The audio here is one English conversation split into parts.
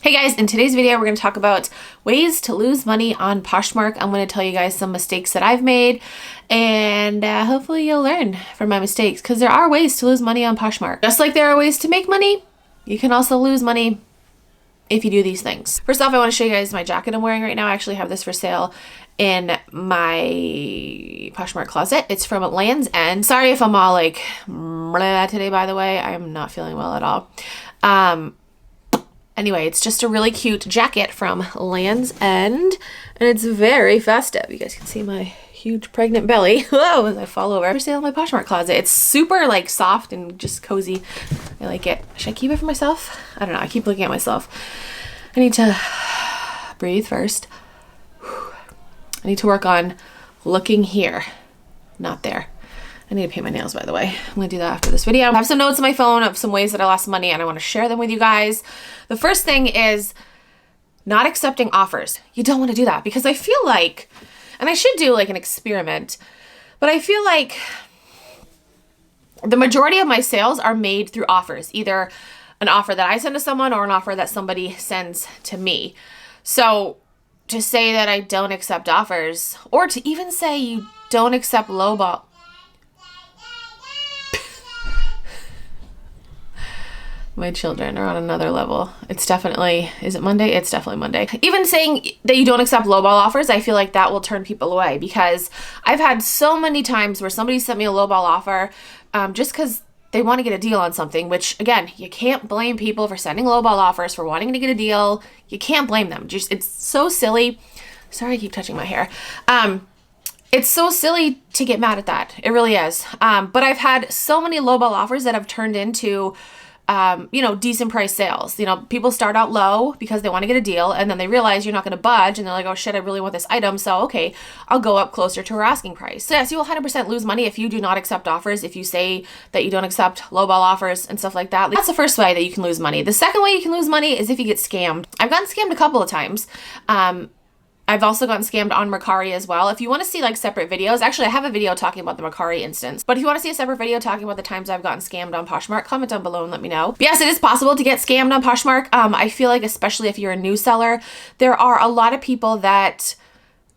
Hey guys, in today's video, we're going to talk about ways to lose money on Poshmark. I'm going to tell you guys some mistakes that I've made, and hopefully you'll learn from my mistakes, because there are ways to lose money on Poshmark. Just like there are ways to make money, you can also lose money if you do these things. First off, I want to show you guys my jacket I'm wearing right now. I actually have this for sale in my Poshmark closet. It's from Land's End. Sorry if I'm all like blah today, by the way. I'm not feeling well at all. Anyway, it's just a really cute jacket from Land's End, and it's very festive. You guys can see my huge pregnant belly. Whoa, as I fall over. For sale in my Poshmark closet. It's super like soft and just cozy. I like it. Should I keep it for myself? I don't know. I keep looking at myself. I need to breathe first. I need to work on looking here, not there. I need to paint my nails, by the way. I'm gonna do that after this video. I have some notes on my phone of some ways that I lost money, and I want to share them with you guys. The first thing is not accepting offers. You don't want to do that, because I feel like, and I should do like an experiment, but I feel like the majority of my sales are made through offers, either an offer that I send to someone or an offer that somebody sends to me. So to say that I don't accept offers, or to even say you don't accept lowball. My children are on another level. It's definitely, is it Monday? It's definitely Monday. Even saying that you don't accept lowball offers, I feel like that will turn people away, because I've had so many times where somebody sent me a lowball offer just because they want to get a deal on something, which again, you can't blame people for sending lowball offers, for wanting to get a deal. You can't blame them. Just, it's so silly. Sorry, I keep touching my hair. It's so silly to get mad at that. It really is. But I've had so many lowball offers that have turned into you know, decent price sales. You know, people start out low because they want to get a deal, and then they realize you're not going to budge, and they're like, oh shit, I really want this item. So, okay, I'll go up closer to our asking price. So yes, you will 100% lose money if you do not accept offers, if you say that you don't accept lowball offers and stuff like that. That's the first way that you can lose money. The second way you can lose money is if you get scammed. I've gotten scammed a couple of times. I've also gotten scammed on Mercari as well. If you want to see like separate videos, actually I have a video talking about the Mercari instance, but if you want to see a separate video talking about the times I've gotten scammed on Poshmark, comment down below and let me know. But yes, it is possible to get scammed on Poshmark. I feel like, especially if you're a new seller, there are a lot of people that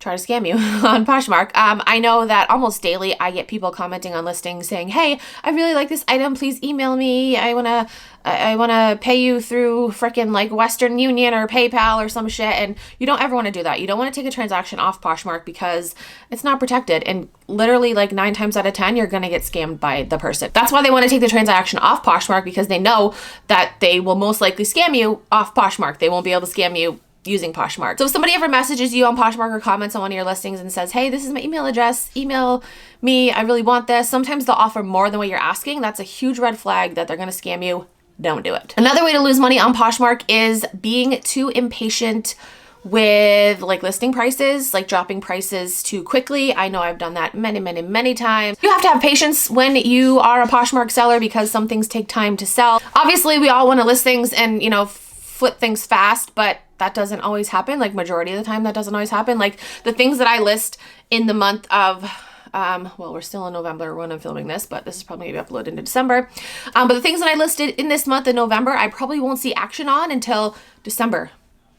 try to scam you on Poshmark. I know that almost daily I get people commenting on listings saying, hey, I really like this item, please email me. I wanna pay you through frickin' like Western Union or PayPal or some shit. And you don't ever want to do that. You don't want to take a transaction off Poshmark because it's not protected. And literally like 9 times out of 10, you're gonna get scammed by the person. That's why they want to take the transaction off Poshmark, because they know that they will most likely scam you off Poshmark. They won't be able to scam you using Poshmark. So if somebody ever messages you on Poshmark or comments on one of your listings and says, hey, this is my email address, email me, I really want this, sometimes they'll offer more than what you're asking. That's a huge red flag that they're going to scam you. Don't do it. Another way to lose money on Poshmark is being too impatient with like listing prices, like dropping prices too quickly. I know I've done that many times. You have to have patience when you are a Poshmark seller, because some things take time to sell. Obviously, we all want to list things and, you know, flip things fast, but that doesn't always happen. Like majority of the time, that doesn't always happen. Like the things that I list in the month of, well, we're still in November when I'm filming this, but this is probably gonna be uploaded into December. But the things that I listed in this month in November, I probably won't see action on until December,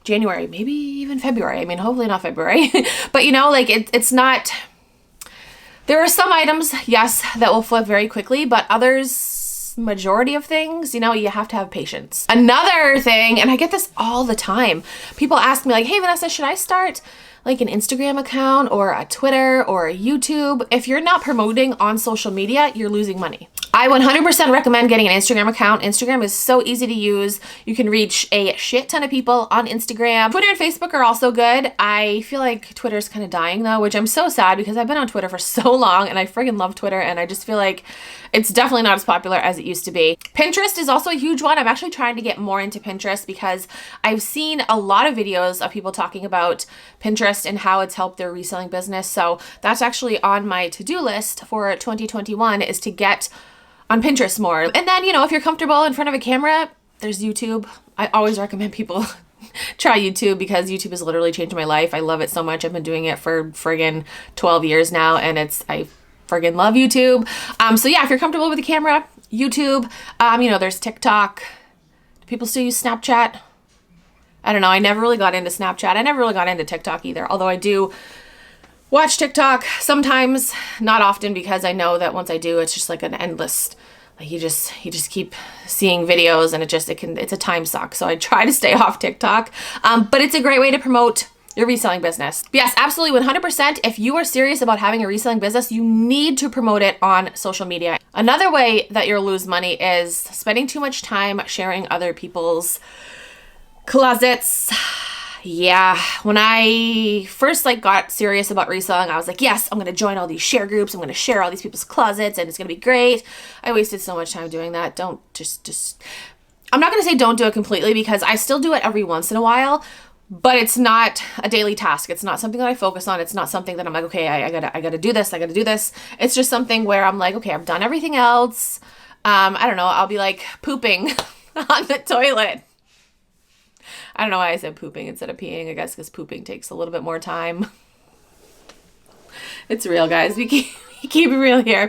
January, maybe even February. I mean, hopefully not February, but you know, like it's not, there are some items, yes, that will flip very quickly, but others, majority of things, you know, you have to have patience. Another thing, and I get this all the time, people ask me like, hey Vanessa, should I start like an Instagram account or a Twitter or a YouTube? If you're not promoting on social media, you're losing money. I 100% recommend getting an Instagram account. Instagram is so easy to use. You can reach a shit ton of people on Instagram. Twitter and Facebook are also good. I feel like Twitter's kind of dying though, which I'm so sad, because I've been on Twitter for so long and I friggin' love Twitter, and I just feel like it's definitely not as popular as it used to be. Pinterest is also a huge one. I'm actually trying to get more into Pinterest, because I've seen a lot of videos of people talking about Pinterest and how it's helped their reselling business. So that's actually on my to-do list for 2021, is to get on Pinterest more. And then, you know, if you're comfortable in front of a camera, there's YouTube. I always recommend people try YouTube, because YouTube has literally changed my life. I love it so much. I've been doing it for friggin' 12 years now, and I friggin' love YouTube. So yeah, if you're comfortable with the camera, YouTube, you know, there's TikTok. Do people still use Snapchat? I don't know. I never really got into Snapchat. I never really got into TikTok either. Although I do watch TikTok sometimes, not often, because I know that once I do, it's just like an endless, like you just keep seeing videos, and it's a time suck. So I try to stay off TikTok. But it's a great way to promote your reselling business. But yes, absolutely 100%. If you are serious about having a reselling business, you need to promote it on social media. Another way that you'll lose money is spending too much time sharing other people's closets. Yeah, when I first got serious about reselling, I was like, yes, I'm going to join all these share groups. I'm going to share all these people's closets and it's going to be great. I wasted so much time doing that. I'm not going to say don't do it completely, because I still do it every once in a while, but it's not a daily task. It's not something that I focus on. It's not something that I'm like, okay, I gotta do this. I gotta do this. It's just something where I'm like, okay, I've done everything else. I don't know. I'll be like pooping on the toilet. I don't know why I said pooping instead of peeing. I guess because pooping takes a little bit more time. It's real, guys. We keep it real here.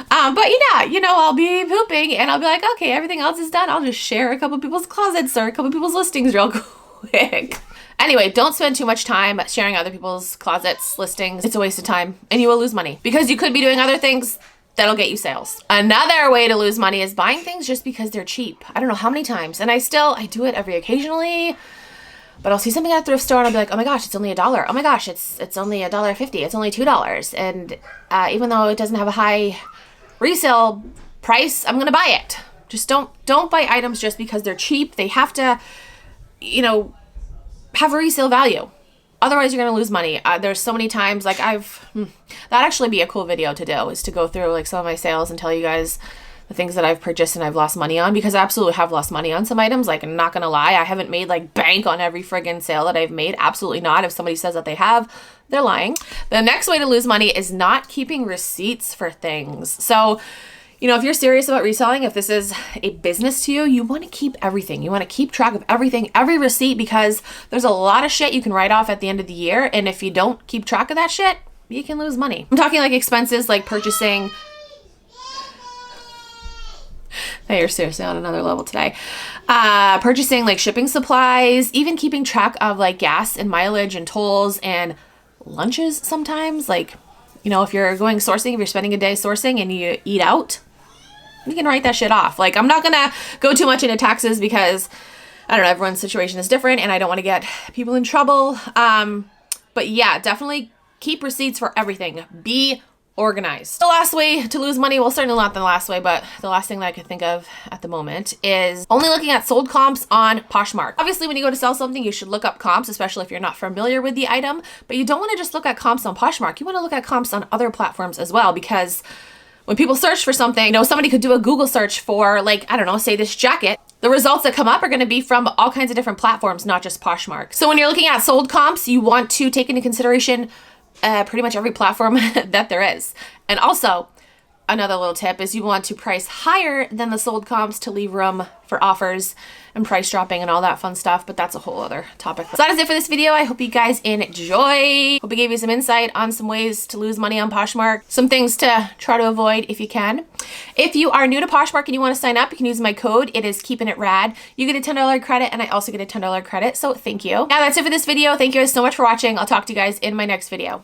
But yeah, I'll be pooping and I'll be like, okay, everything else is done. I'll just share a couple people's closets or a couple people's listings real quick. Anyway, don't spend too much time sharing other people's closets, listings. It's a waste of time and you will lose money because you could be doing other things that'll get you sales. Another way to lose money is buying things just because they're cheap. I don't know how many times, and I do it every occasionally, but I'll see something at a thrift store and I'll be like, oh my gosh, it's only $1. Oh my gosh, it's only $1.50. It's only $2. And even though it doesn't have a high resale price, I'm gonna buy it. Just don't buy items just because they're cheap. They have to, have a resale value. Otherwise, you're going to lose money. There's so many times, that'd actually be a cool video to do, is to go through some of my sales and tell you guys the things that I've purchased and I've lost money on, because I absolutely have lost money on some items. I'm not going to lie. I haven't made bank on every friggin' sale that I've made. Absolutely not. If somebody says that they have, they're lying. The next way to lose money is not keeping receipts for things. So, if you're serious about reselling, if this is a business to you, you want to keep everything. You want to keep track of everything, every receipt, because there's a lot of shit you can write off at the end of the year. And if you don't keep track of that shit, you can lose money. I'm talking expenses like purchasing. Hey, you're seriously on another level today. Purchasing shipping supplies, even keeping track of gas and mileage and tolls and lunches sometimes. If you're going sourcing, if you're spending a day sourcing and you eat out, you can write that shit off. I'm not going to go too much into taxes because, I don't know, everyone's situation is different and I don't want to get people in trouble. But yeah, definitely keep receipts for everything. Be organized. The last way to lose money, well, certainly not the last way, but the last thing that I could think of at the moment is only looking at sold comps on Poshmark. Obviously, when you go to sell something, you should look up comps, especially if you're not familiar with the item, but you don't want to just look at comps on Poshmark. You want to look at comps on other platforms as well, because when people search for something, somebody could do a Google search for I don't know, say this jacket. The results that come up are going to be from all kinds of different platforms, not just Poshmark. So when you're looking at sold comps, you want to take into consideration pretty much every platform that there is. And also, another little tip is you want to price higher than the sold comps to leave room for offers and price dropping and all that fun stuff, but that's a whole other topic. So that is it for this video. I hope you guys enjoy. Hope it gave you some insight on some ways to lose money on Poshmark, some things to try to avoid if you can. If you are new to Poshmark and you want to sign up, you can use my code. It is Keepin' It Rad. You get a $10 credit and I also get a $10 credit, so thank you. Now that's it for this video. Thank you guys so much for watching. I'll talk to you guys in my next video.